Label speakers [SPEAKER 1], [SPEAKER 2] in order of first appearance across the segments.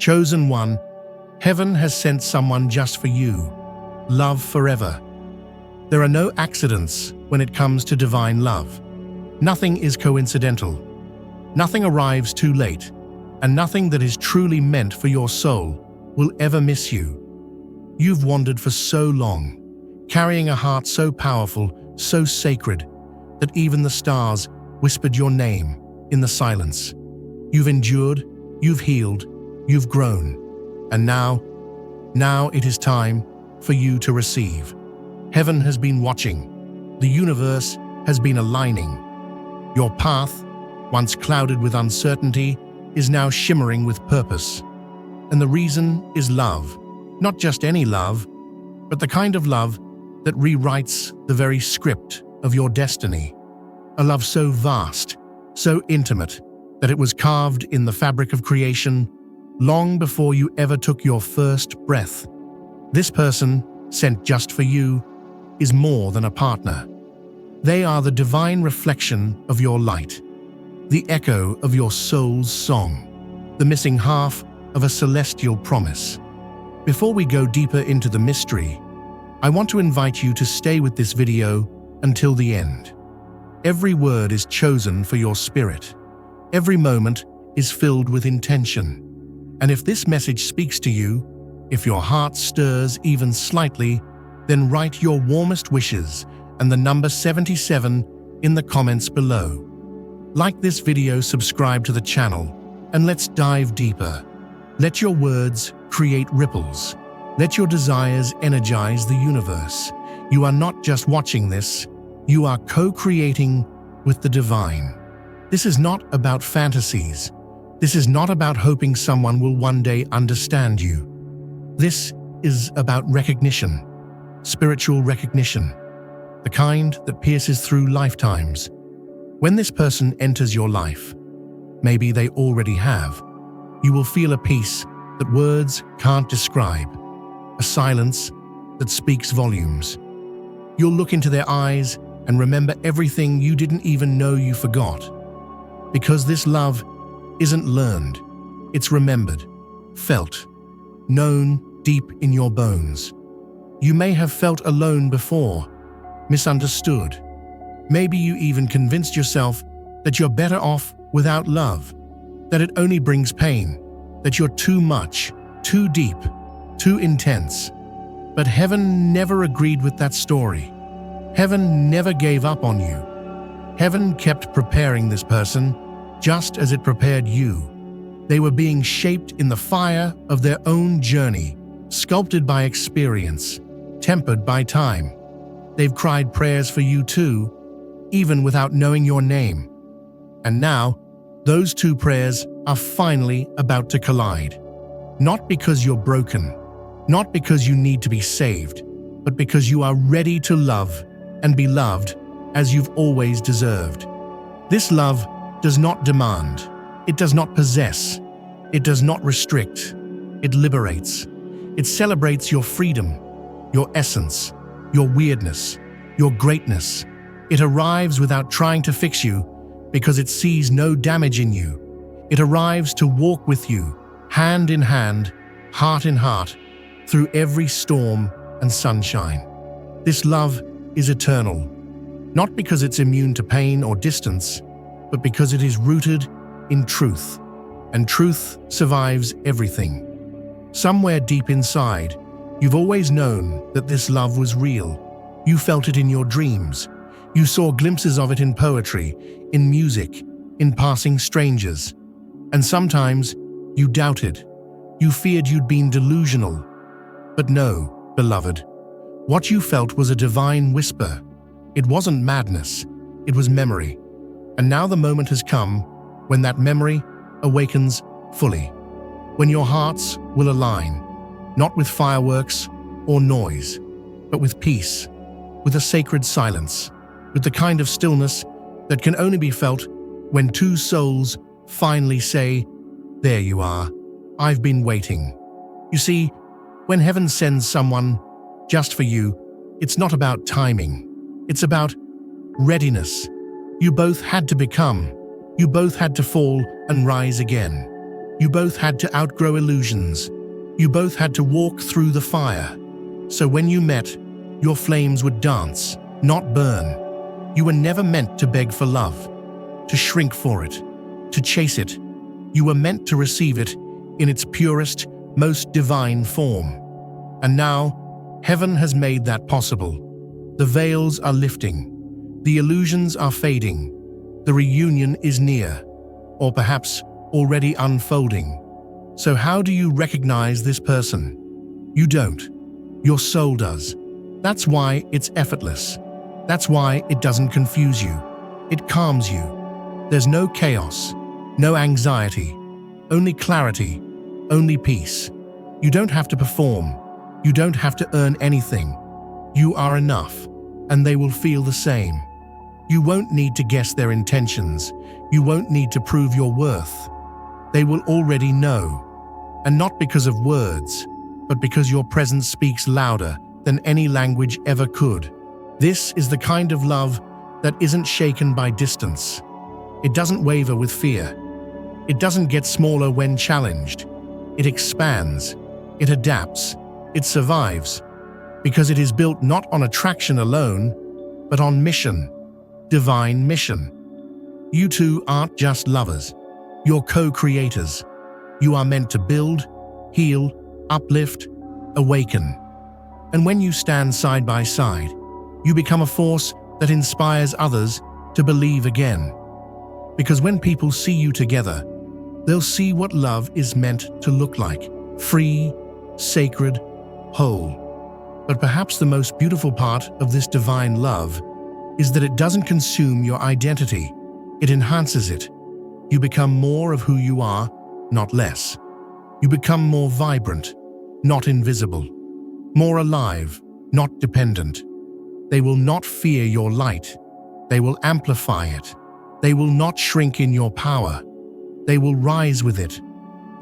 [SPEAKER 1] Chosen one, heaven has sent someone just for you. Love forever. There are no accidents when it comes to divine love. Nothing is coincidental. Nothing arrives too late, and nothing that is truly meant for your soul will ever miss you. You've wandered for so long, carrying a heart so powerful, so sacred, that even the stars whispered your name in the silence. You've endured, you've healed, you've grown, and now it is time for you to receive. Heaven has been watching. The universe has been aligning. Your path, once clouded with uncertainty, is now shimmering with purpose. And the reason is love. Not just any love, but the kind of love that rewrites the very script of your destiny. A love so vast, so intimate, that it was carved in the fabric of creation long before you ever took your first breath. This person, sent just for you, is more than a partner. They are the divine reflection of your light, the echo of your soul's song, the missing half of a celestial promise. Before we go deeper into the mystery, I want to invite you to stay with this video until the end. Every word is chosen for your spirit. Every moment is filled with intention. And if this message speaks to you, if your heart stirs even slightly, then write your warmest wishes and the number 77 in the comments below. Like this video, subscribe to the channel, and let's dive deeper. Let your words create ripples. Let your desires energize the universe. You are not just watching this, you are co-creating with the divine. This is not about fantasies. This is not about hoping someone will one day understand you. This is about recognition, spiritual recognition, the kind that pierces through lifetimes. When this person enters your life, maybe they already have, you will feel a peace that words can't describe, a silence that speaks volumes. You'll look into their eyes and remember everything you didn't even know you forgot. Because this love isn't learned, it's remembered, felt, known deep in your bones. You may have felt alone before, misunderstood. Maybe you even convinced yourself that you're better off without love, that it only brings pain, that you're too much, too deep, too intense. But heaven never agreed with that story. Heaven never gave up on you. Heaven kept preparing this person, just as it prepared you. They were being shaped in the fire of their own journey, sculpted by experience, tempered by time. They've cried prayers for you too, even without knowing your name. And now, those two prayers are finally about to collide. Not because you're broken, not because you need to be saved, but because you are ready to love and be loved as you've always deserved. This love does not demand, it does not possess, it does not restrict, it liberates. It celebrates your freedom, your essence, your weirdness, your greatness. It arrives without trying to fix you because it sees no damage in you. It arrives to walk with you, hand in hand, heart in heart, through every storm and sunshine. This love is eternal, not because it's immune to pain or distance, but because it is rooted in truth, and truth survives everything. Somewhere deep inside, you've always known that this love was real. You felt it in your dreams. You saw glimpses of it in poetry, in music, in passing strangers. And sometimes you doubted. You feared you'd been delusional. But no, beloved, what you felt was a divine whisper. It wasn't madness, it was memory. And now the moment has come when that memory awakens fully. When your hearts will align, not with fireworks or noise, but with peace, with a sacred silence, with the kind of stillness that can only be felt when two souls finally say, "There you are, I've been waiting." You see, when heaven sends someone just for you, it's not about timing, it's about readiness. You both had to become, you both had to fall and rise again. You both had to outgrow illusions. You both had to walk through the fire. So when you met, your flames would dance, not burn. You were never meant to beg for love, to shrink for it, to chase it. You were meant to receive it in its purest, most divine form. And now, heaven has made that possible. The veils are lifting. The illusions are fading. The reunion is near, or perhaps already unfolding. So how do you recognize this person? You don't. Your soul does. That's why it's effortless. That's why it doesn't confuse you. It calms you. There's no chaos, no anxiety, only clarity, only peace. You don't have to perform. You don't have to earn anything. You are enough, and they will feel the same. You won't need to guess their intentions. You won't need to prove your worth. They will already know, and not because of words, but because your presence speaks louder than any language ever could. This is the kind of love that isn't shaken by distance. It doesn't waver with fear. It doesn't get smaller when challenged. It expands. It adapts. It survives. Because it is built not on attraction alone, but on mission. Divine mission. You two aren't just lovers. You're co-creators. You are meant to build, heal, uplift, awaken. And when you stand side by side, you become a force that inspires others to believe again. Because when people see you together, they'll see what love is meant to look like: free, sacred, whole. But perhaps the most beautiful part of this divine love is that it doesn't consume your identity. It enhances it. You become more of who you are, not less. You become more vibrant, not invisible. More alive, not dependent. They will not fear your light. They will amplify it. They will not shrink in your power. They will rise with it.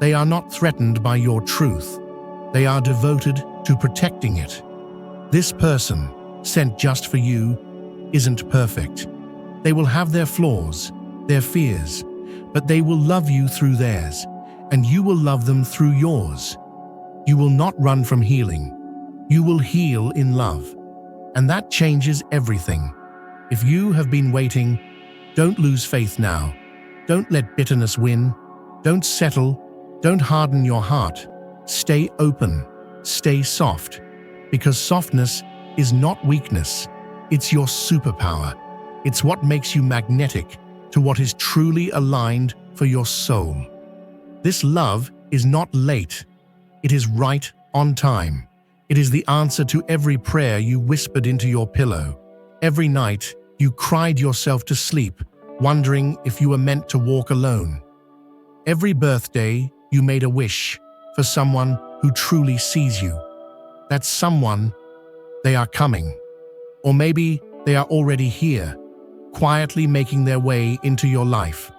[SPEAKER 1] They are not threatened by your truth. They are devoted to protecting it. This person, sent just for you, isn't perfect. They will have their flaws, their fears, but they will love you through theirs, and you will love them through yours. You will not run from healing. You will heal in love. And that changes everything. If you have been waiting, don't lose faith now. Don't let bitterness win. Don't settle. Don't harden your heart. Stay open. Stay soft. Because softness is not weakness. It's your superpower. It's what makes you magnetic to what is truly aligned for your soul. This love is not late. It is right on time. It is the answer to every prayer you whispered into your pillow. Every night you cried yourself to sleep, wondering if you were meant to walk alone. Every birthday you made a wish for someone who truly sees you. That someone, they are coming. Or maybe they are already here, quietly making their way into your life.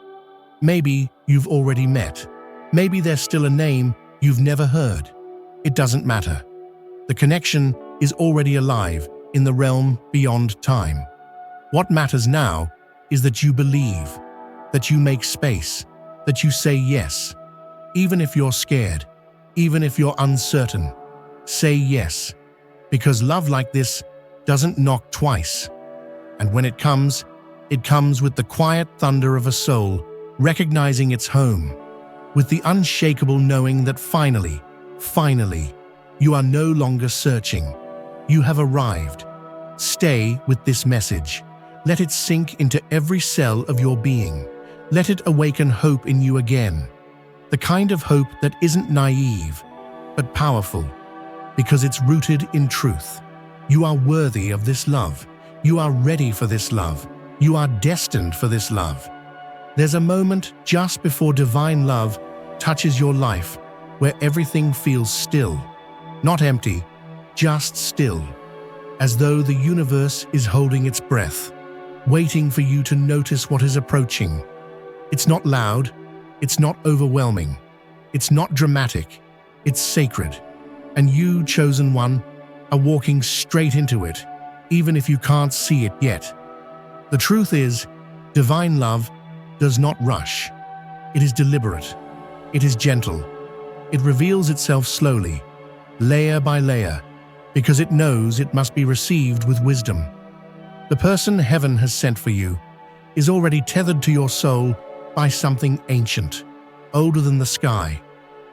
[SPEAKER 1] Maybe you've already met. Maybe there's still a name you've never heard. It doesn't matter. The connection is already alive in the realm beyond time. What matters now is that you believe, that you make space, that you say yes. Even if you're scared, even if you're uncertain, say yes. Because love like this doesn't knock twice. And when it comes with the quiet thunder of a soul recognizing its home, with the unshakable knowing that finally, you are no longer searching. You have arrived. Stay with this message. Let it sink into every cell of your being. Let it awaken hope in you again. The kind of hope that isn't naive, but powerful, because it's rooted in truth. You are worthy of this love. You are ready for this love. You are destined for this love. There's a moment just before divine love touches your life where everything feels still. Not empty, just still. As though the universe is holding its breath, waiting for you to notice what is approaching. It's not loud, it's not overwhelming, it's not dramatic, it's sacred. And you, chosen one, are walking straight into it, even if you can't see it yet. The truth is, divine love does not rush. It is deliberate. It is gentle. It reveals itself slowly, layer by layer, because it knows it must be received with wisdom. The person heaven has sent for you is already tethered to your soul by something ancient, older than the sky,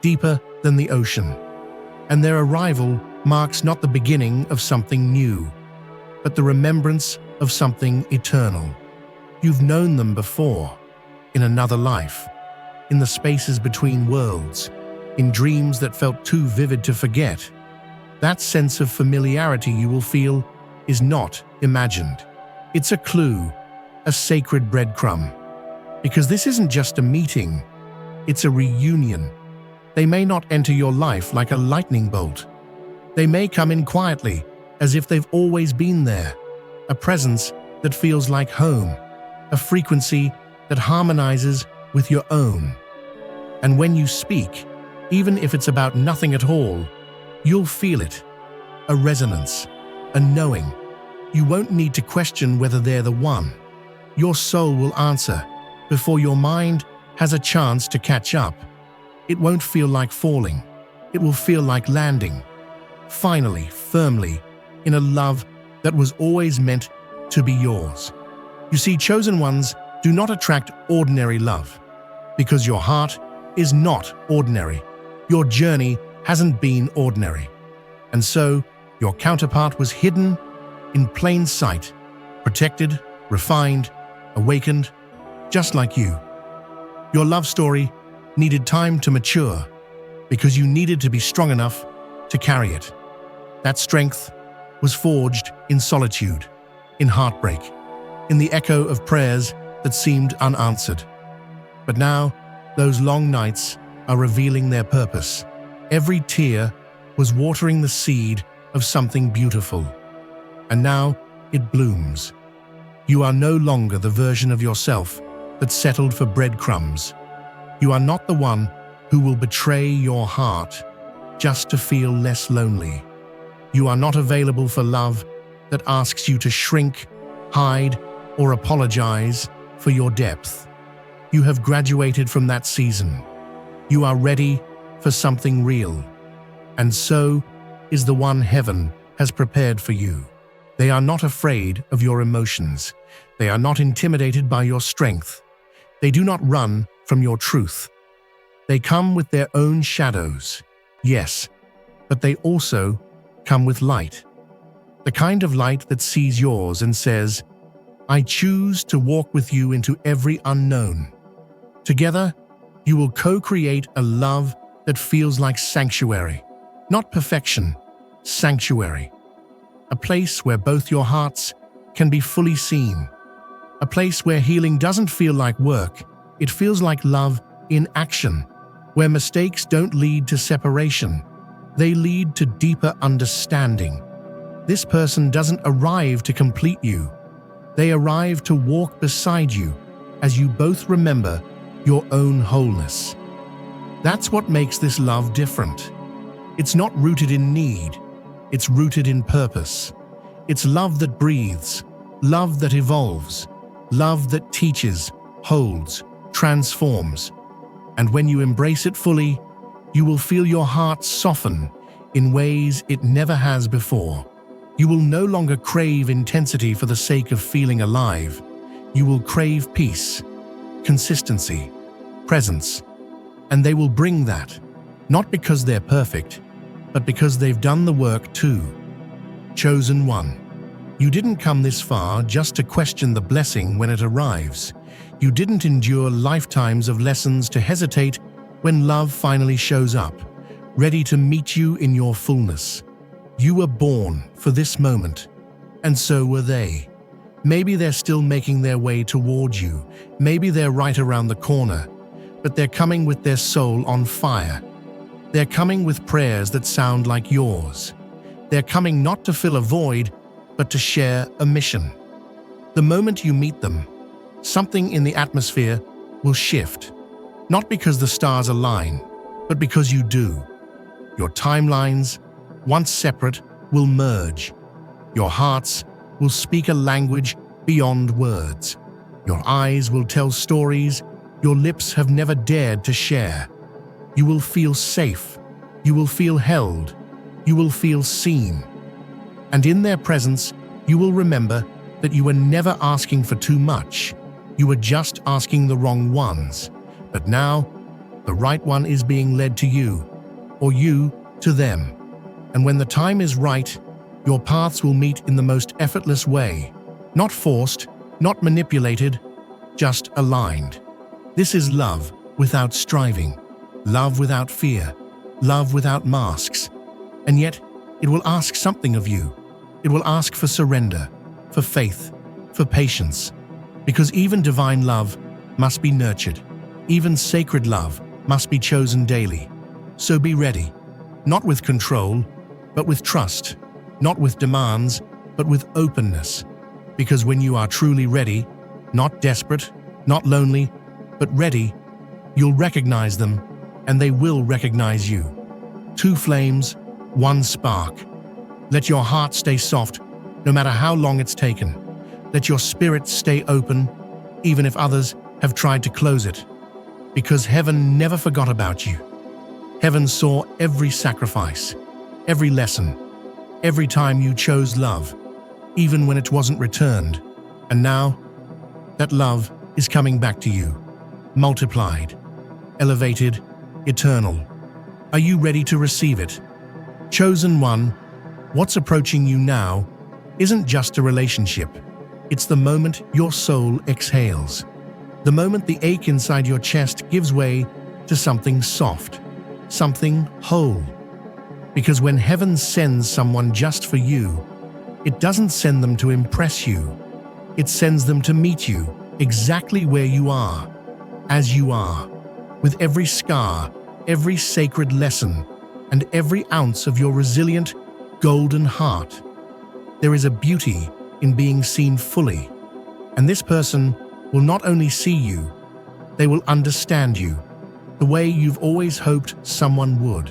[SPEAKER 1] deeper than the ocean. And their arrival marks not the beginning of something new, but the remembrance of something eternal. You've known them before, in another life, in the spaces between worlds, in dreams that felt too vivid to forget. That sense of familiarity you will feel is not imagined. It's a clue, a sacred breadcrumb. Because this isn't just a meeting, it's a reunion. They may not enter your life like a lightning bolt. They may come in quietly, as if they've always been there. A presence that feels like home, a frequency that harmonizes with your own. And when you speak, even if it's about nothing at all, you'll feel it. A resonance, a knowing. You won't need to question whether they're the one. Your soul will answer before your mind has a chance to catch up. It won't feel like falling. It will feel like landing. Finally, firmly, in a love that was always meant to be yours. You see, chosen ones do not attract ordinary love, because your heart is not ordinary. Your journey hasn't been ordinary. And so, your counterpart was hidden in plain sight, protected, refined, awakened, just like you. Your love story needed time to mature because you needed to be strong enough to carry it. That strength was forged in solitude, in heartbreak, in the echo of prayers that seemed unanswered. But now, those long nights are revealing their purpose. Every tear was watering the seed of something beautiful. And now it blooms. You are no longer the version of yourself that settled for breadcrumbs. You are not the one who will betray your heart just to feel less lonely. You are not available for love that asks you to shrink, hide, or apologize for your depth. You have graduated from that season. You are ready for something real. And so is the one heaven has prepared for you. They are not afraid of your emotions. They are not intimidated by your strength. They do not run from your truth. They come with their own shadows, yes, but they also come with light. The kind of light that sees yours and says, I choose to walk with you into every unknown. Together, you will co-create a love that feels like sanctuary, not perfection, sanctuary. A place where both your hearts can be fully seen. A place where healing doesn't feel like work, it feels like love in action. Where mistakes don't lead to separation, they lead to deeper understanding. This person doesn't arrive to complete you. They arrive to walk beside you as you both remember your own wholeness. That's what makes this love different. It's not rooted in need. It's rooted in purpose. It's love that breathes, love that evolves, love that teaches, holds, transforms. And when you embrace it fully, you will feel your heart soften in ways it never has before. You will no longer crave intensity for the sake of feeling alive. You will crave peace, consistency, presence. And they will bring that, not because they're perfect, but because they've done the work too. Chosen one. You didn't come this far just to question the blessing when it arrives. You didn't endure lifetimes of lessons to hesitate when love finally shows up, ready to meet you in your fullness. You were born for this moment, and so were they. Maybe they're still making their way towards you. Maybe they're right around the corner, but they're coming with their soul on fire. They're coming with prayers that sound like yours. They're coming not to fill a void, but to share a mission. The moment you meet them, something in the atmosphere will shift. Not because the stars align, but because you do. Your timelines, once separate, will merge. Your hearts will speak a language beyond words. Your eyes will tell stories your lips have never dared to share. You will feel safe. You will feel held. You will feel seen. And in their presence, you will remember that you were never asking for too much. You were just asking the wrong ones. But now, the right one is being led to you, or you to them. And when the time is right, your paths will meet in the most effortless way. Not forced, not manipulated, just aligned. This is love without striving, love without fear, love without masks. And yet, it will ask something of you. It will ask for surrender, for faith, for patience. Because even divine love must be nurtured. Even sacred love must be chosen daily. So be ready, not with control, but with trust, not with demands, but with openness. Because when you are truly ready, not desperate, not lonely, but ready, you'll recognize them, and they will recognize you. Two flames, one spark. Let your heart stay soft, no matter how long it's taken. Let your spirit stay open, even if others have tried to close it. Because heaven never forgot about you. Heaven saw every sacrifice, every lesson, every time you chose love, even when it wasn't returned. And now, that love is coming back to you, multiplied, elevated, eternal. Are you ready to receive it? Chosen one, what's approaching you now isn't just a relationship. It's the moment your soul exhales. The moment the ache inside your chest gives way to something soft, something whole. Because when heaven sends someone just for you, it doesn't send them to impress you. It sends them to meet you exactly where you are, as you are, with every scar, every sacred lesson, and every ounce of your resilient, golden heart. There is a beauty in being seen fully, and this person will not only see you, they will understand you the way you've always hoped someone would.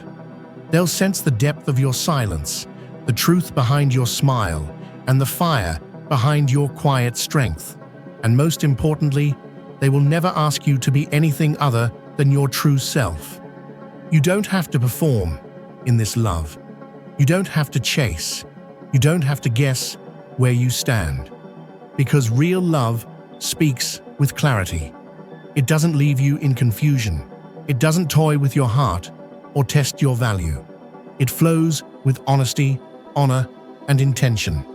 [SPEAKER 1] They'll sense the depth of your silence, the truth behind your smile, and the fire behind your quiet strength. And most importantly, they will never ask you to be anything other than your true self. You don't have to perform in this love. You don't have to chase. You don't have to guess where you stand. Because real love speaks with clarity. It doesn't leave you in confusion. It doesn't toy with your heart or test your value. It flows with honesty, honor, and intention.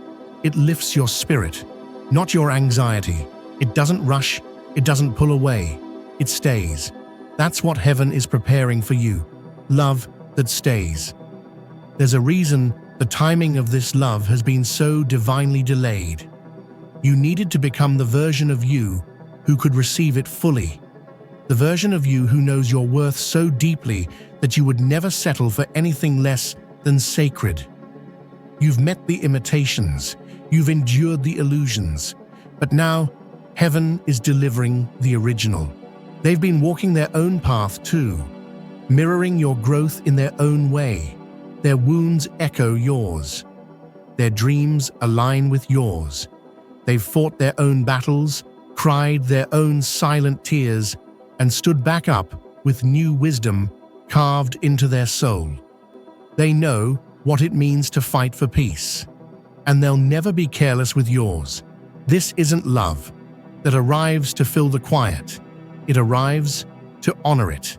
[SPEAKER 1] It lifts your spirit, not your anxiety. It doesn't rush. It doesn't pull away. It stays. That's what heaven is preparing for you. Love that stays. There's a reason the timing of this love has been so divinely delayed. You needed to become the version of you who could receive it fully. The version of you who knows your worth so deeply that you would never settle for anything less than sacred. You've met the imitations. You've endured the illusions. But now, heaven is delivering the original. They've been walking their own path too, mirroring your growth in their own way. Their wounds echo yours. Their dreams align with yours. They've fought their own battles, cried their own silent tears, and stood back up with new wisdom carved into their soul. They know what it means to fight for peace, and they'll never be careless with yours. This isn't love that arrives to fill the quiet. It arrives to honor it,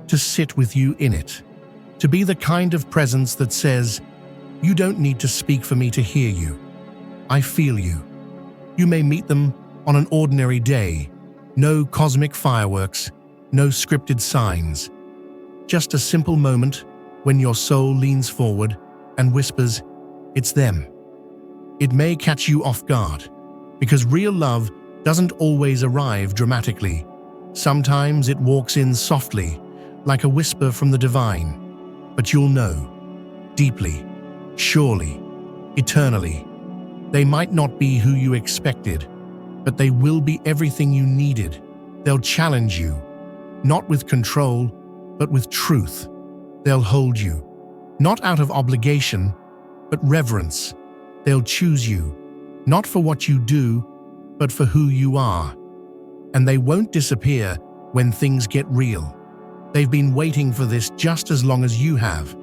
[SPEAKER 1] to sit with you in it, to be the kind of presence that says, "You don't need to speak for me to hear you. I feel you." You may meet them on an ordinary day, no cosmic fireworks, no scripted signs. Just a simple moment when your soul leans forward and whispers, "It's them." It may catch you off guard, because real love doesn't always arrive dramatically. Sometimes it walks in softly, like a whisper from the divine. But you'll know, deeply, surely, eternally. They might not be who you expected, but they will be everything you needed. They'll challenge you, not with control, but with truth. They'll hold you, not out of obligation, but reverence. They'll choose you, not for what you do, but for who you are. And they won't disappear when things get real. They've been waiting for this just as long as you have.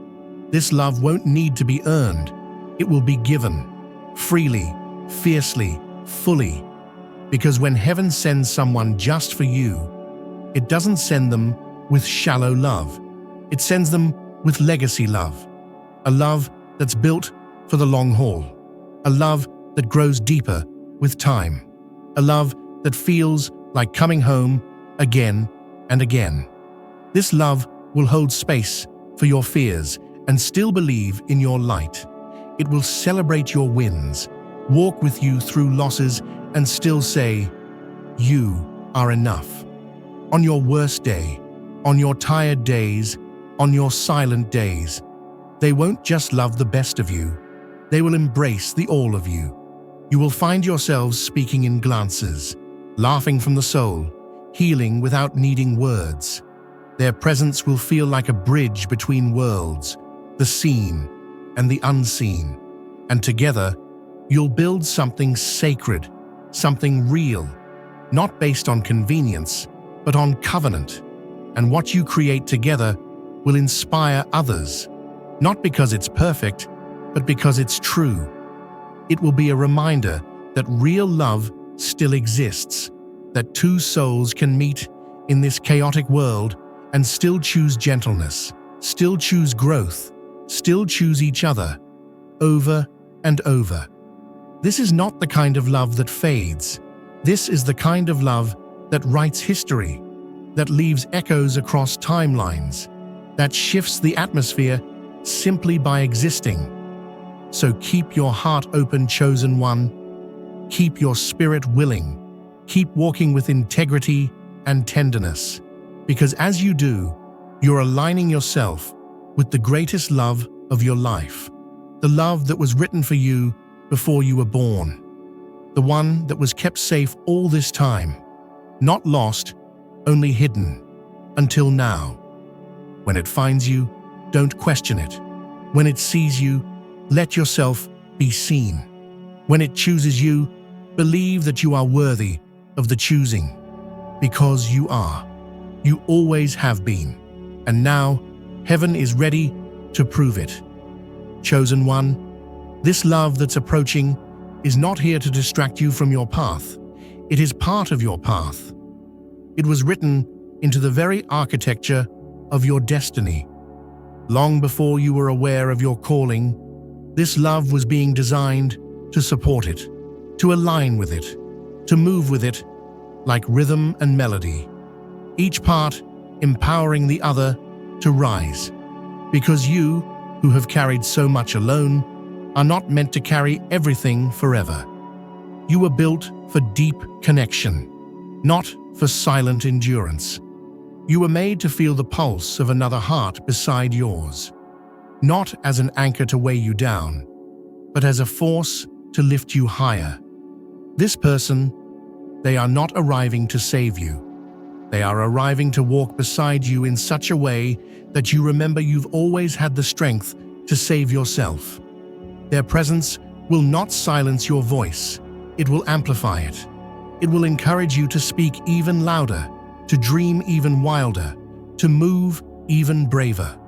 [SPEAKER 1] This love won't need to be earned. It will be given, freely, fiercely, fully. Because when heaven sends someone just for you, it doesn't send them with shallow love. It sends them with legacy love. A love that's built for the long haul. A love that grows deeper with time. A love that feels like coming home again and again. This love will hold space for your fears and still believe in your light. It will celebrate your wins, walk with you through losses, and still say, "You are enough." On your worst day, on your tired days, on your silent days, they won't just love the best of you, they will embrace the all of you. You will find yourselves speaking in glances, laughing from the soul, healing without needing words. Their presence will feel like a bridge between worlds, the seen and the unseen. And together, you'll build something sacred, something real, not based on convenience, but on covenant. And what you create together will inspire others, not because it's perfect, but because it's true. It will be a reminder that real love still exists, that two souls can meet in this chaotic world and still choose gentleness, still choose growth, still choose each other, over and over. This is not the kind of love that fades. This is the kind of love that writes history, that leaves echoes across timelines, that shifts the atmosphere simply by existing. So keep your heart open, chosen one. Keep your spirit willing. Keep walking with integrity and tenderness. Because as you do, you're aligning yourself with the greatest love of your life. The love that was written for you before you were born. The one that was kept safe all this time. Not lost, only hidden. Until now. When it finds you, don't question it. When it sees you, let yourself be seen. When it chooses you, believe that you are worthy of the choosing. Because you are. You always have been. And now, heaven is ready to prove it. Chosen one, this love that's approaching is not here to distract you from your path. It is part of your path. It was written into the very architecture of your destiny. Long before you were aware of your calling, this love was being designed to support it, to align with it, to move with it like rhythm and melody. Each part empowering the other to rise. Because you, who have carried so much alone, are not meant to carry everything forever. You were built for deep connection, not for silent endurance. You were made to feel the pulse of another heart beside yours, not as an anchor to weigh you down, but as a force to lift you higher. This person, they are not arriving to save you. They are arriving to walk beside you in such a way that you remember you've always had the strength to save yourself. Their presence will not silence your voice. It will amplify it. It will encourage you to speak even louder, to dream even wilder, to move even braver.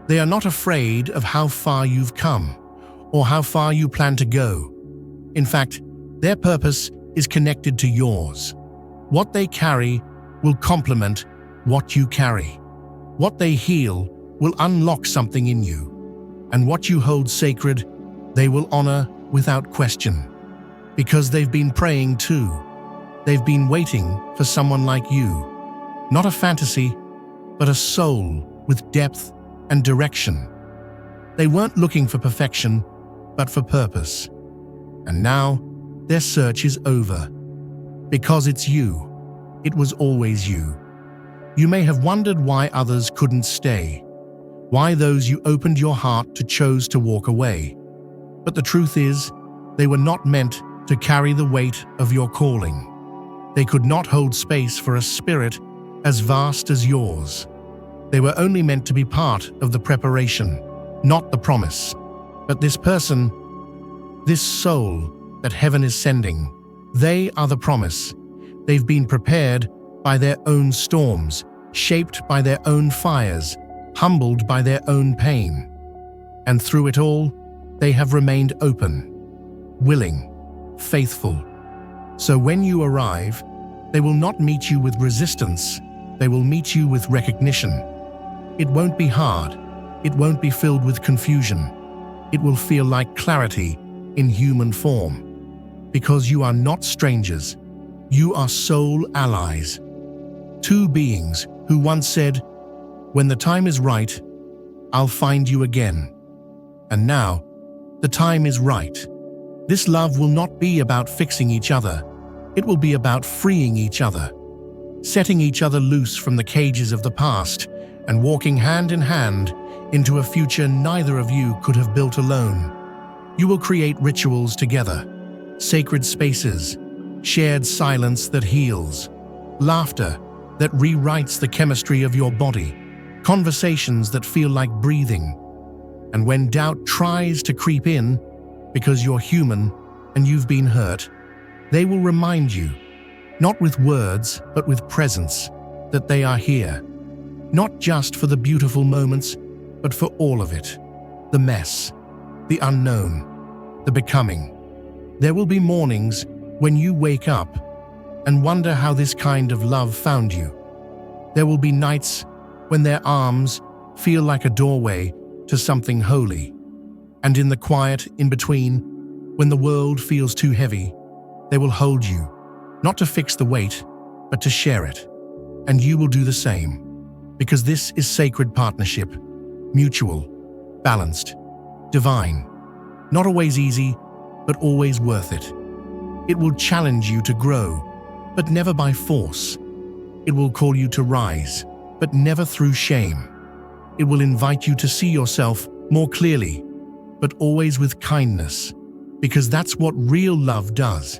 [SPEAKER 1] They are not afraid of how far you've come or how far you plan to go. In fact, their purpose is connected to yours. What they carry will complement what you carry. What they heal will unlock something in you. And what you hold sacred, they will honor without question. Because they've been praying too. They've been waiting for someone like you. Not a fantasy, but a soul with depth and direction. They weren't looking for perfection, but for purpose. And now, their search is over. Because it's you. It was always you. You may have wondered why others couldn't stay, why those you opened your heart to chose to walk away. But the truth is, they were not meant to carry the weight of your calling. They could not hold space for a spirit as vast as yours. They were only meant to be part of the preparation, not the promise. But this person, this soul that heaven is sending, they are the promise. They've been prepared by their own storms, shaped by their own fires, humbled by their own pain. And through it all, they have remained open, willing, faithful. So when you arrive, they will not meet you with resistance, they will meet you with recognition. It won't be hard, it won't be filled with confusion. It will feel like clarity in human form. Because you are not strangers, you are soul allies. Two beings who once said, "When the time is right, I'll find you again." And now, the time is right. This love will not be about fixing each other. It will be about freeing each other, setting each other loose from the cages of the past and walking hand in hand into a future neither of you could have built alone. You will create rituals together, sacred spaces, shared silence that heals, laughter that rewrites the chemistry of your body, conversations that feel like breathing. And when doubt tries to creep in, because you're human and you've been hurt, they will remind you, not with words, but with presence, that they are here. Not just for the beautiful moments, but for all of it. The mess, the unknown, the becoming. There will be mornings when you wake up and wonder how this kind of love found you. There will be nights when their arms feel like a doorway to something holy. And in the quiet in between, when the world feels too heavy, they will hold you, not to fix the weight, but to share it. And you will do the same, because this is sacred partnership, mutual, balanced, divine. Not always easy, but always worth it. It will challenge you to grow, but never by force. It will call you to rise, but never through shame. It will invite you to see yourself more clearly, but always with kindness, because that's what real love does.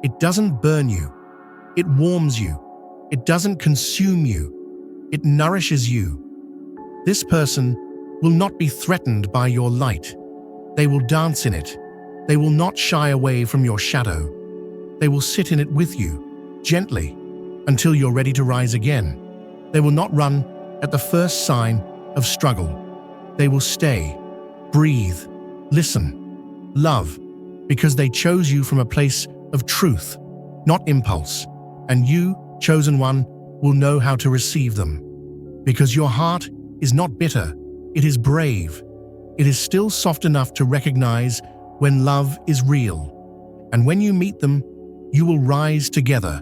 [SPEAKER 1] It doesn't burn you. It warms you. It doesn't consume you. It nourishes you. This person will not be threatened by your light. They will dance in it. They will not shy away from your shadow. They will sit in it with you, gently, until you're ready to rise again. They will not run at the first sign of struggle. They will stay, breathe, listen, love, because they chose you from a place of truth, not impulse. And you, chosen one, will know how to receive them. Because your heart is not bitter, it is brave. It is still soft enough to recognize when love is real. And when you meet them, you will rise together,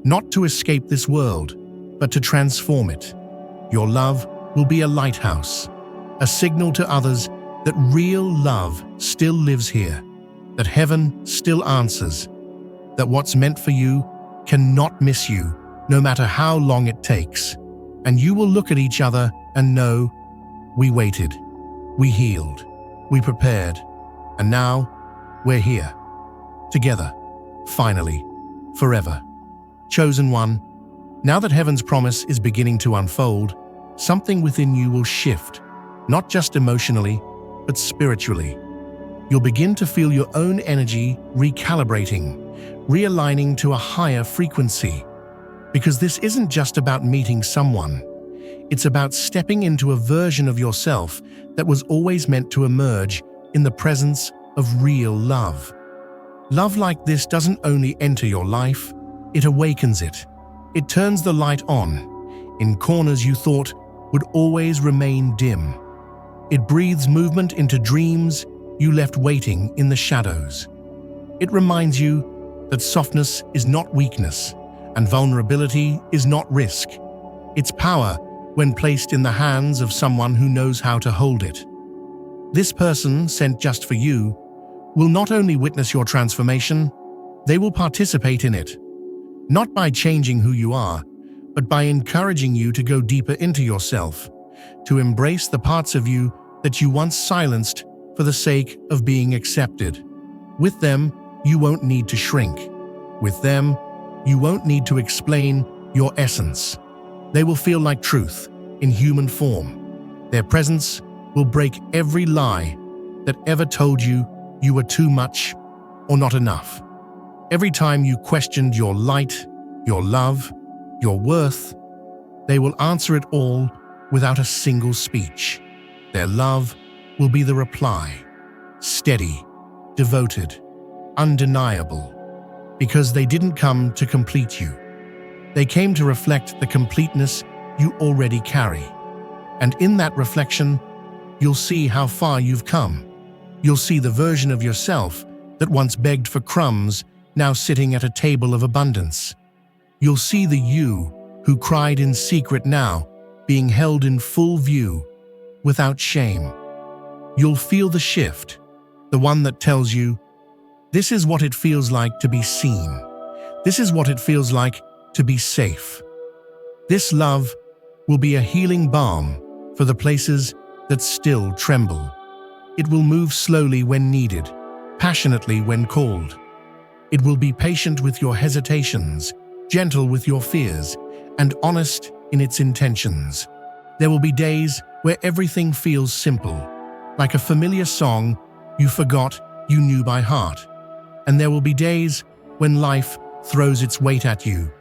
[SPEAKER 1] not to escape this world, but to transform it. Your love will be a lighthouse, a signal to others that real love still lives here, that heaven still answers, that what's meant for you cannot miss you, no matter how long it takes. And you will look at each other and know, we waited, we healed, we prepared, and now we're here, together, finally, forever. Chosen one, now that heaven's promise is beginning to unfold, something within you will shift, not just emotionally, but spiritually. You'll begin to feel your own energy recalibrating, realigning to a higher frequency. Because this isn't just about meeting someone. It's about stepping into a version of yourself that was always meant to emerge in the presence of real love. Love like this doesn't only enter your life, it awakens it. It turns the light on, in corners you thought would always remain dim. It breathes movement into dreams you left waiting in the shadows. It reminds you that softness is not weakness, and vulnerability is not risk. It's power when placed in the hands of someone who knows how to hold it. This person, sent just for you, will not only witness your transformation, they will participate in it. Not by changing who you are, but by encouraging you to go deeper into yourself, to embrace the parts of you that you once silenced for the sake of being accepted. With them, you won't need to shrink. With them, you won't need to explain your essence. They will feel like truth in human form. Their presence will break every lie that ever told you you were too much or not enough. Every time you questioned your light, your love, your worth, They will answer it all without a single speech. Their love will be the reply, steady, devoted, undeniable, because they didn't come to complete you. They came to reflect the completeness you already carry. And in that reflection, you'll see how far you've come. You'll see the version of yourself that once begged for crumbs, now sitting at a table of abundance. You'll see the you who cried in secret now, being held in full view, without shame. You'll feel the shift, the one that tells you, this is what it feels like to be seen. This is what it feels like to be safe. This love will be a healing balm for the places that still tremble. It will move slowly when needed, passionately when called. It will be patient with your hesitations, gentle with your fears, and honest in its intentions. There will be days where everything feels simple, like a familiar song you forgot you knew by heart. And there will be days when life throws its weight at you.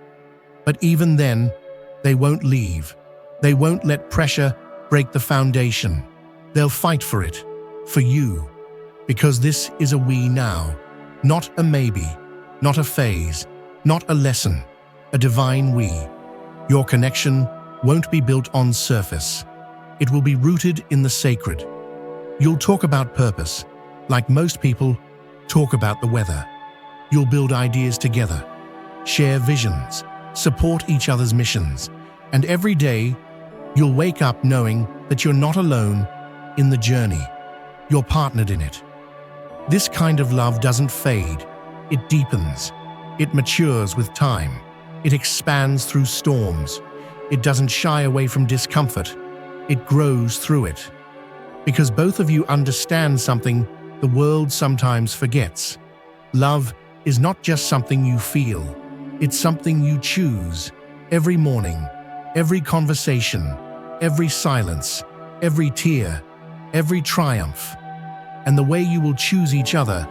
[SPEAKER 1] But even then, they won't leave. They won't let pressure break the foundation. They'll fight for it, for you, because this is a we now, not a maybe, not a phase, not a lesson, a divine we. Your connection won't be built on surface. It will be rooted in the sacred. You'll talk about purpose, like most people talk about the weather. You'll build ideas together, share visions, support each other's missions, and every day you'll wake up knowing that you're not alone in the journey. You're partnered in it. This kind of love doesn't fade. It deepens. It matures with time. It expands through storms. It doesn't shy away from discomfort. It grows through it. Because both of you understand something the world sometimes forgets. Love is not just something you feel. It's something you choose. Every morning, every conversation, every silence, every tear, every triumph. And the way you will choose each other,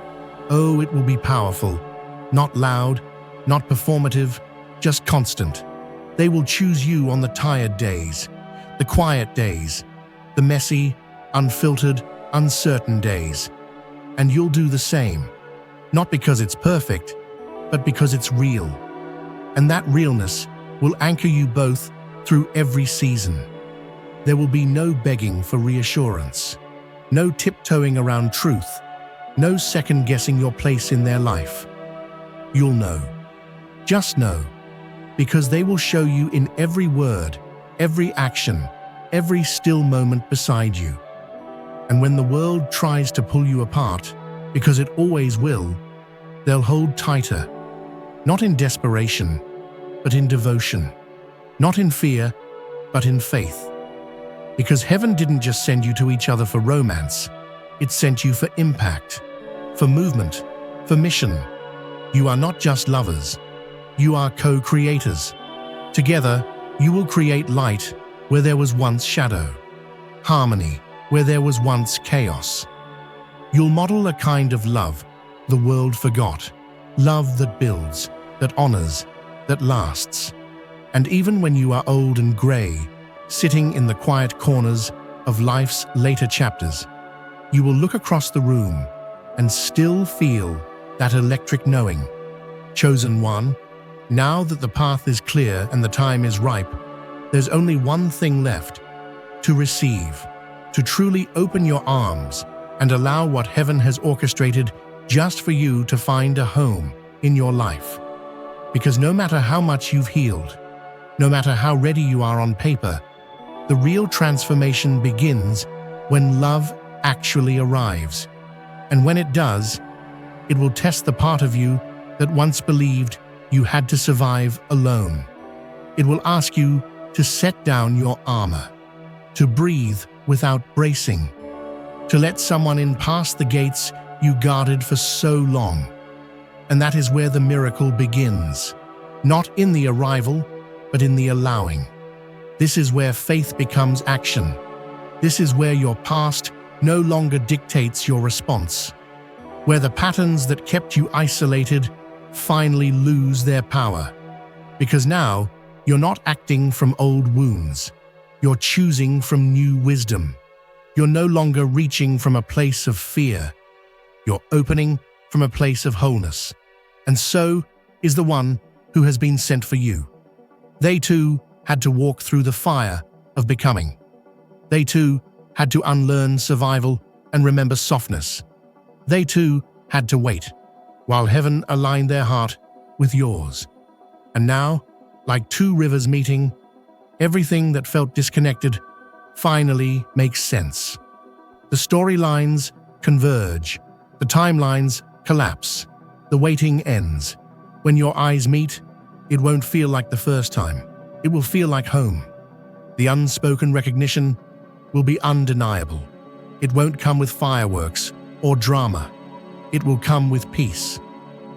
[SPEAKER 1] oh, it will be powerful. Not loud, not performative, just constant. They will choose you on the tired days, the quiet days, the messy, unfiltered, uncertain days. And you'll do the same. Not because it's perfect, but because it's real. And that realness will anchor you both through every season. There will be no begging for reassurance, no tiptoeing around truth, no second-guessing your place in their life. You'll know. Just know. Because they will show you in every word, every action, every still moment beside you. And when the world tries to pull you apart, because it always will, they'll hold tighter, not in desperation, but in devotion, not in fear, but in faith. Because heaven didn't just send you to each other for romance, it sent you for impact, for movement, for mission. You are not just lovers, you are co-creators. Together, you will create light where there was once shadow, harmony where there was once chaos. You'll model a kind of love the world forgot, love that builds, that honors, that lasts. And even when you are old and gray, sitting in the quiet corners of life's later chapters, you will look across the room and still feel that electric knowing. Chosen one, now that the path is clear and the time is ripe, there's only one thing left: to receive, to truly open your arms and allow what heaven has orchestrated just for you to find a home in your life. Because no matter how much you've healed, no matter how ready you are on paper, the real transformation begins when love actually arrives. And when it does, it will test the part of you that once believed you had to survive alone. It will ask you to set down your armor, to breathe without bracing, to let someone in past the gates you guarded for so long. And that is where the miracle begins, not in the arrival, but in the allowing. This is where faith becomes action. This is where your past no longer dictates your response, where the patterns that kept you isolated finally lose their power. Because now You're not acting from old wounds. You're choosing from new wisdom. You're no longer reaching from a place of fear. You're opening from a place of wholeness. And so is the one who has been sent for you. They too had to walk through the fire of becoming. They too had to unlearn survival and remember softness. They too had to wait, while heaven aligned their heart with yours. And now, like two rivers meeting, everything that felt disconnected finally makes sense. The storylines converge, the timelines collapse, the waiting ends. When your eyes meet, it won't feel like the first time. It will feel like home. The unspoken recognition will be undeniable. It won't come with fireworks or drama. It will come with peace.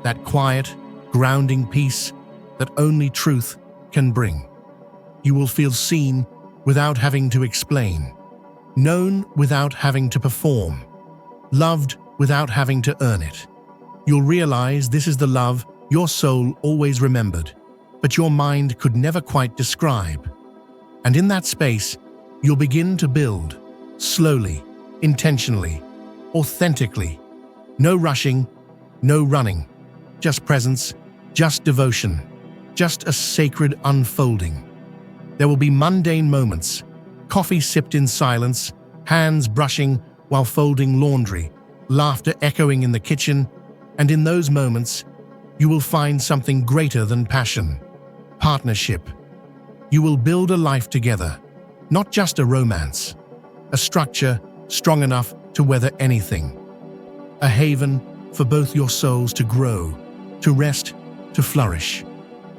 [SPEAKER 1] That quiet, grounding peace that only truth can bring. You will feel seen without having to explain, known without having to perform, loved without having to earn it. You'll realize this is the love your soul always remembered, but your mind could never quite describe. And in that space, you'll begin to build, slowly, intentionally, authentically. No rushing, no running, just presence, just devotion, just a sacred unfolding. There will be mundane moments, coffee sipped in silence, hands brushing while folding laundry, laughter echoing in the kitchen, and in those moments, you will find something greater than passion, partnership. You will build a life together, not just a romance, a structure strong enough to weather anything, a haven for both your souls to grow, to rest, to flourish.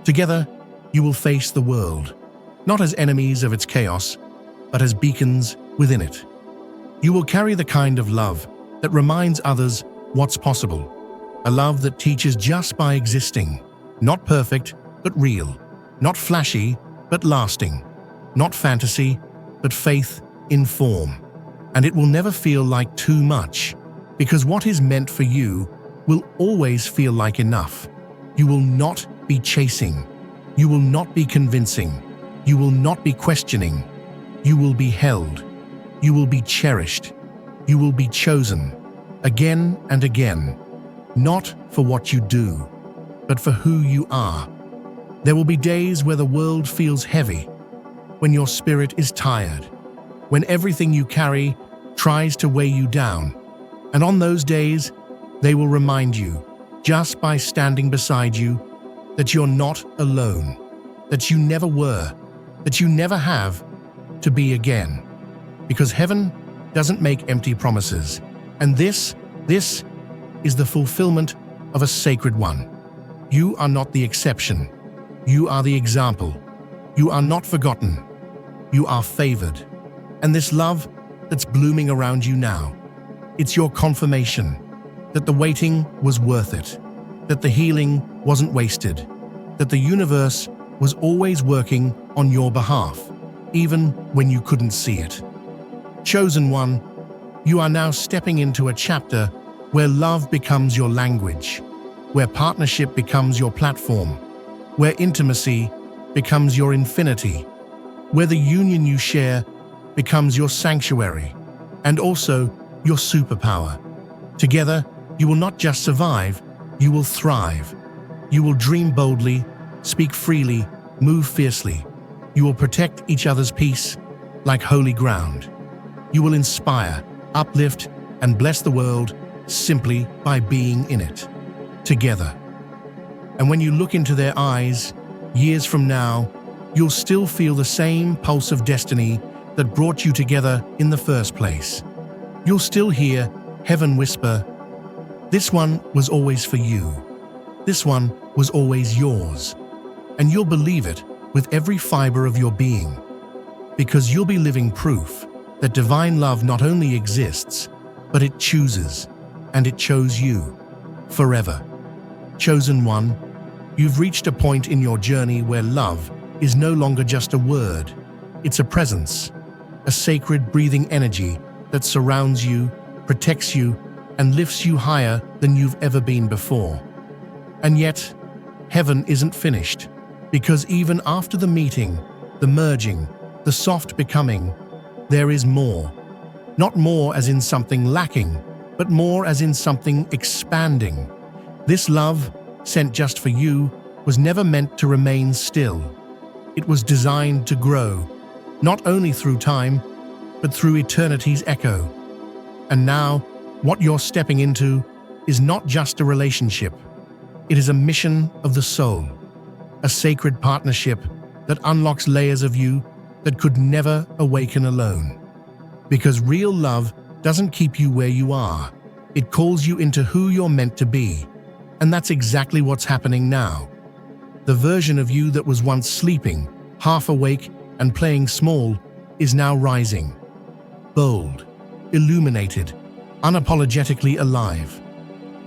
[SPEAKER 1] Together, you will face the world, not as enemies of its chaos, but as beacons within it. You will carry the kind of love that reminds others what's possible, a love that teaches just by existing, not perfect, but real, not flashy, but lasting, not fantasy, but faith in form. And it will never feel like too much, because what is meant for you will always feel like enough. You will not be chasing. You will not be convincing. You will not be questioning. You will be held. You will be cherished. You will be chosen, again and again, not for what you do, but for who you are. There will be days where the world feels heavy, when your spirit is tired, when everything you carry tries to weigh you down. And on those days, they will remind you, just by standing beside you, that you're not alone, that you never were, that you never have to be again. Because heaven doesn't make empty promises. And this is the fulfillment of a sacred one. You are not the exception. You are the example. You are not forgotten. You are favored. And this love that's blooming around you now, it's your confirmation that the waiting was worth it, that the healing wasn't wasted, that the universe was always working on your behalf, even when you couldn't see it. Chosen one, you are now stepping into a chapter where love becomes your language, where partnership becomes your platform, where intimacy becomes your infinity, where the union you share becomes your sanctuary, and also your superpower. Together, you will not just survive, you will thrive. You will dream boldly, speak freely, move fiercely. You will protect each other's peace like holy ground. You will inspire, uplift, and bless the world simply by being in it, together. And when you look into their eyes, years from now, you'll still feel the same pulse of destiny that brought you together in the first place. You'll still hear heaven whisper, "This one was always for you. This one was always yours." And you'll believe it with every fiber of your being, because you'll be living proof that divine love not only exists, but it chooses, and it chose you, forever. Chosen one, you've reached a point in your journey where love is no longer just a word, it's a presence, a sacred breathing energy that surrounds you, protects you, and lifts you higher than you've ever been before. And yet, heaven isn't finished. Because even after the meeting, the merging, the soft becoming, there is more. Not more as in something lacking, but more as in something expanding. This love, sent just for you, was never meant to remain still. It was designed to grow, not only through time, but through eternity's echo. And now, what you're stepping into is not just a relationship. It is a mission of the soul, a sacred partnership that unlocks layers of you that could never awaken alone. Because real love doesn't keep you where you are. It calls you into who you're meant to be. And that's exactly what's happening now. The version of you that was once sleeping, half awake and playing small, is now rising. Bold, illuminated, unapologetically alive.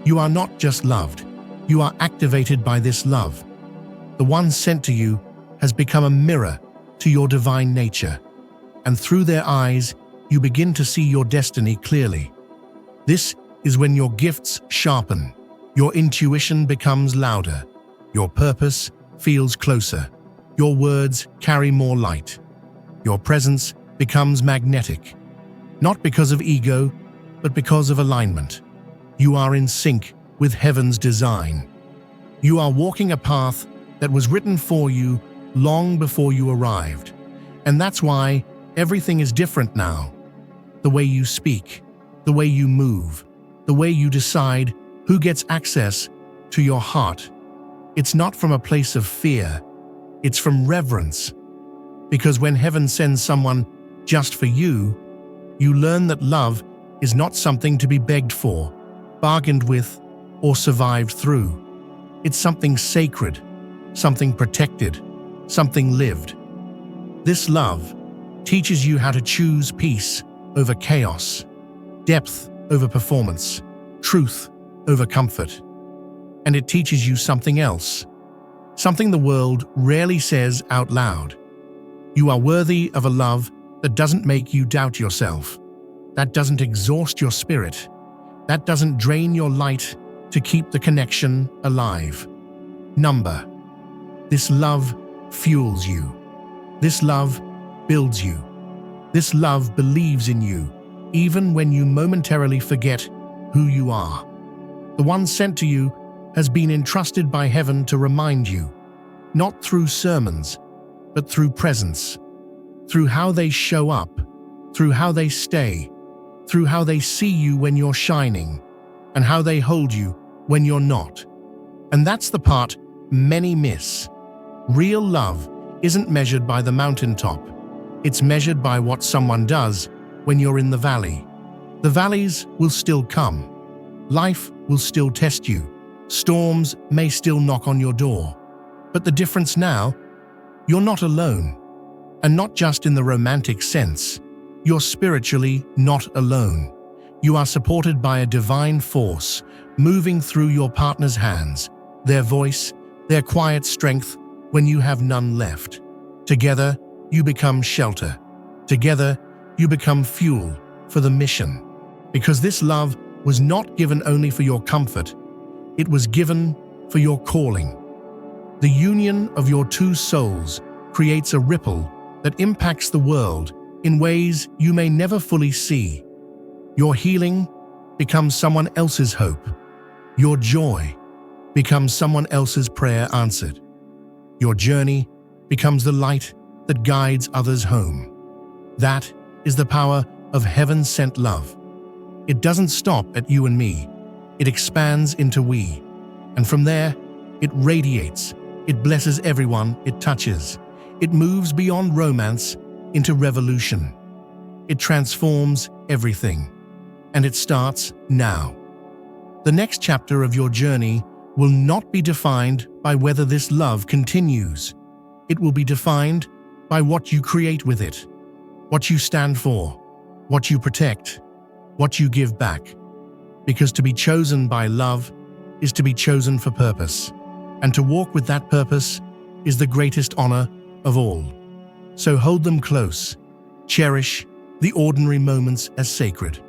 [SPEAKER 1] You are not just loved. You are activated by this love. The one sent to you has become a mirror to your divine nature. And through their eyes, you begin to see your destiny clearly. This is when your gifts sharpen, your intuition becomes louder, your purpose feels closer, your words carry more light, your presence becomes magnetic. Not because of ego, but because of alignment. You are in sync with heaven's design. You are walking a path that was written for you long before you arrived. And that's why everything is different now. The way you speak, the way you move, the way you decide who gets access to your heart. It's not from a place of fear, it's from reverence. Because when heaven sends someone just for you, you learn that love is not something to be begged for, bargained with, or survived through. It's something sacred, something protected, something lived. This love teaches you how to choose peace over chaos, depth over performance, truth over comfort. And it teaches you something else, something the world rarely says out loud. You are worthy of a love that doesn't make you doubt yourself, that doesn't exhaust your spirit, that doesn't drain your light to keep the connection alive. Number. This love fuels you. This love builds you. This love believes in you, even when you momentarily forget who you are. The one sent to you has been entrusted by heaven to remind you, not through sermons, but through presence, through how they show up, through how they stay, through how they see you when you're shining, and how they hold you when you're not. And that's the part many miss. Real love isn't measured by the mountaintop. It's measured by what someone does when you're in the valley. The valleys will still come. Life will still test you. Storms may still knock on your door. But the difference now, you're not alone. And not just in the romantic sense. You're spiritually not alone. You are supported by a divine force moving through your partner's hands, their voice, their quiet strength when you have none left. Together, you become shelter. Together, you become fuel for the mission. Because this love was not given only for your comfort, it was given for your calling. The union of your two souls creates a ripple that impacts the world in ways you may never fully see. Your healing becomes someone else's hope. Your joy becomes someone else's prayer answered. Your journey becomes the light that guides others home. That is the power of heaven-sent love. It doesn't stop at you and me. It expands into we. And from there, it radiates. It blesses everyone it touches. It moves beyond romance into revolution. It transforms everything. And it starts now. The next chapter of your journey will not be defined by whether this love continues. It will be defined by what you create with it, what you stand for, what you protect, what you give back. Because to be chosen by love is to be chosen for purpose, and to walk with that purpose is the greatest honor of all. So hold them close, cherish the ordinary moments as sacred,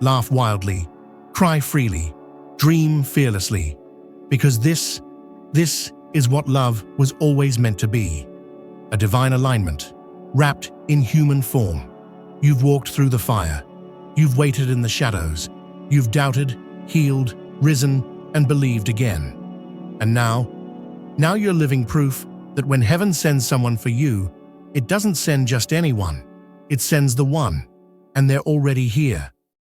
[SPEAKER 1] laugh wildly, cry freely, dream fearlessly, because this is what love was always meant to be. A divine alignment, wrapped in human form. You've walked through the fire. You've waited in the shadows. You've doubted, healed, risen, and believed again. And now you're living proof that when heaven sends someone for you, it doesn't send just anyone. It sends the one, and they're already here.